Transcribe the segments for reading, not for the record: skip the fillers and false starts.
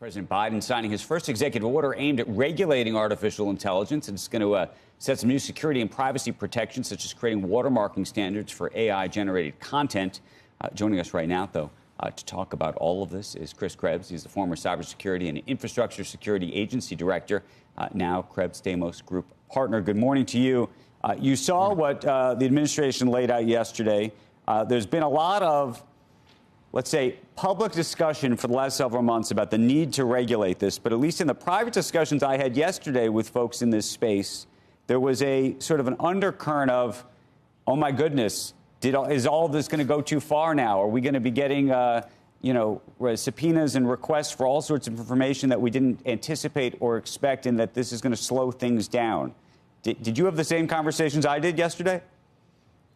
President Biden signing his first executive order aimed at regulating artificial intelligence. And it's going to set some new security and privacy protections, such as creating watermarking standards for AI-generated content. Joining us right now, though, to talk about all of this is Chris Krebs. He's the former Cybersecurity and Infrastructure Security Agency Director, now Krebs Stamos Group partner. Good morning to you. You saw what the administration laid out yesterday. There's been a lot of, let's say, public discussion for the last several months about the need to regulate this. But at least in the private discussions I had yesterday with folks in this space, there was a sort of an undercurrent of, oh, my goodness, is all of this going to go too far now? Are we going to be getting, subpoenas and requests for all sorts of information that we didn't anticipate or expect, and that this is going to slow things down? Did you have the same conversations I did yesterday?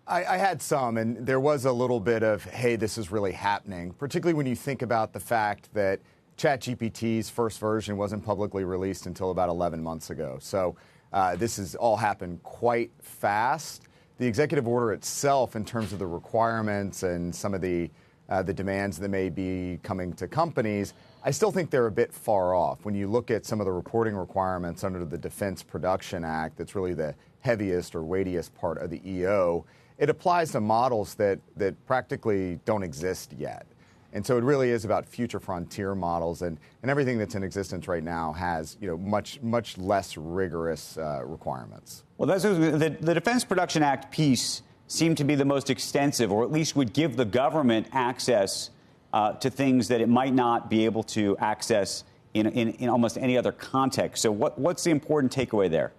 I had some, and there was a little bit of, hey, this is really happening, particularly when you think about the fact that ChatGPT's first version wasn't publicly released until about 11 months ago. So this has all happened quite fast. The executive order itself, in terms of the requirements and some of the demands that may be coming to companies, I still think they're a bit far off. When you look at some of the reporting requirements under the Defense Production Act, that's really the heaviest or weightiest part of the EO. It applies to models that practically don't exist yet. And so it really is about future frontier models, and everything that's in existence right now has, much less rigorous requirements. Well, the Defense Production Act piece seemed to be the most extensive, or at least would give the government access to things that it might not be able to access in almost any other context. So what's the important takeaway there?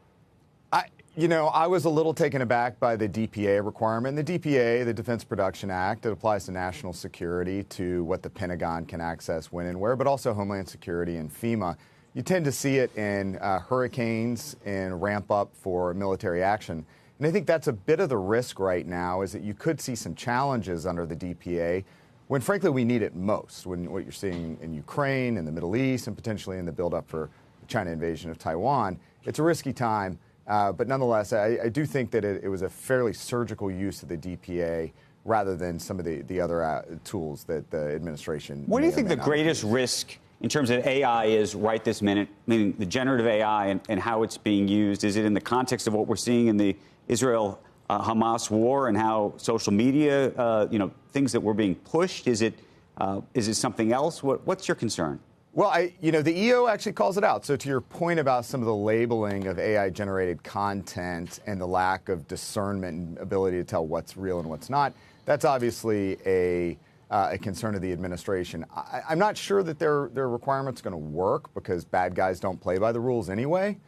I was a little taken aback by the DPA requirement. The DPA, the Defense Production Act, it applies to national security, to what the Pentagon can access when and where, but also Homeland Security and FEMA. You tend to see it in hurricanes and ramp up for military action. And I think that's a bit of the risk right now, is that you could see some challenges under the DPA when, frankly, we need it most, when what you're seeing in Ukraine, in the Middle East, and potentially in the buildup for the China invasion of Taiwan. It's a risky time. But nonetheless, I do think that it was a fairly surgical use of the DPA rather than some of the other tools that the administration. What do you think the greatest risk in terms of AI is right this minute, meaning the generative AI and how it's being used? Is it in the context of what we're seeing in the Israel-Hamas war and how social media, things that were being pushed? Is it something else? What's your concern? Well, the EO actually calls it out. So to your point about some of the labeling of AI-generated content and the lack of discernment and ability to tell what's real and what's not, that's obviously a concern of the administration. I'm not sure that their requirement's going to work, because bad guys don't play by the rules anyway.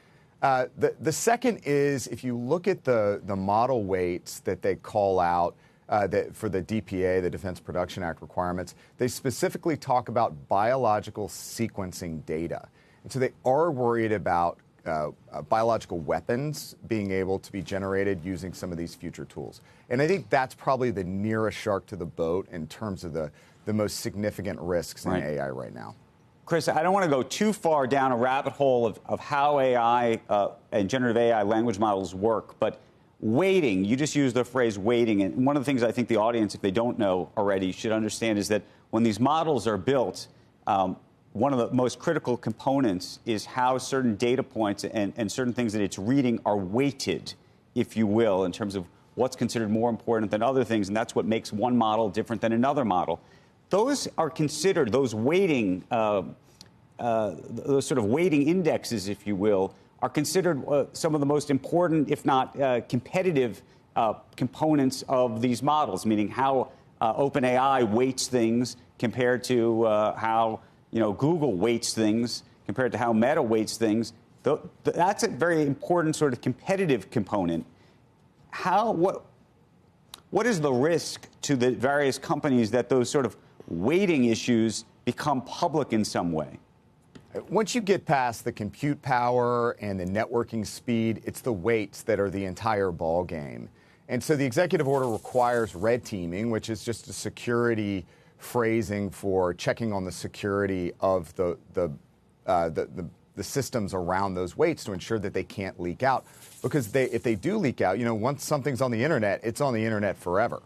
The second is, if you look at the model weights that they call out, for the DPA, the Defense Production Act requirements, they specifically talk about biological sequencing data. And so they are worried about biological weapons being able to be generated using some of these future tools. And I think that's probably the nearest shark to the boat in terms of the most significant risks in AI right now. Chris, I don't want to go too far down a rabbit hole of how AI and generative AI language models work, but weighting, you just used the phrase weighting, and one of the things I think the audience, if they don't know already, should understand is that when these models are built, one of the most critical components is how certain data points and certain things that it's reading are weighted, if you will, in terms of what's considered more important than other things, and that's what makes one model different than another model. Those are considered, those weighting, those sort of weighting indexes, if you will, are considered some of the most important, if not competitive, components of these models, meaning how OpenAI weights things compared to how Google weights things, compared to how Meta weights things. That's a very important sort of competitive component. What is the risk to the various companies that those sort of weighting issues become public in some way? Once you get past the compute power and the networking speed, it's the weights that are the entire ball game. And so the executive order requires red teaming, which is just a security phrasing for checking on the security of the systems around those weights to ensure that they can't leak out. Because if they do leak out, once something's on the internet, it's on the internet forever.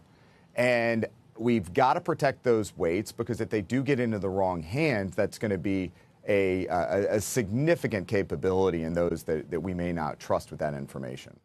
And we've got to protect those weights, because if they do get into the wrong hands, that's going to be a significant capability in those that we may not trust with that information.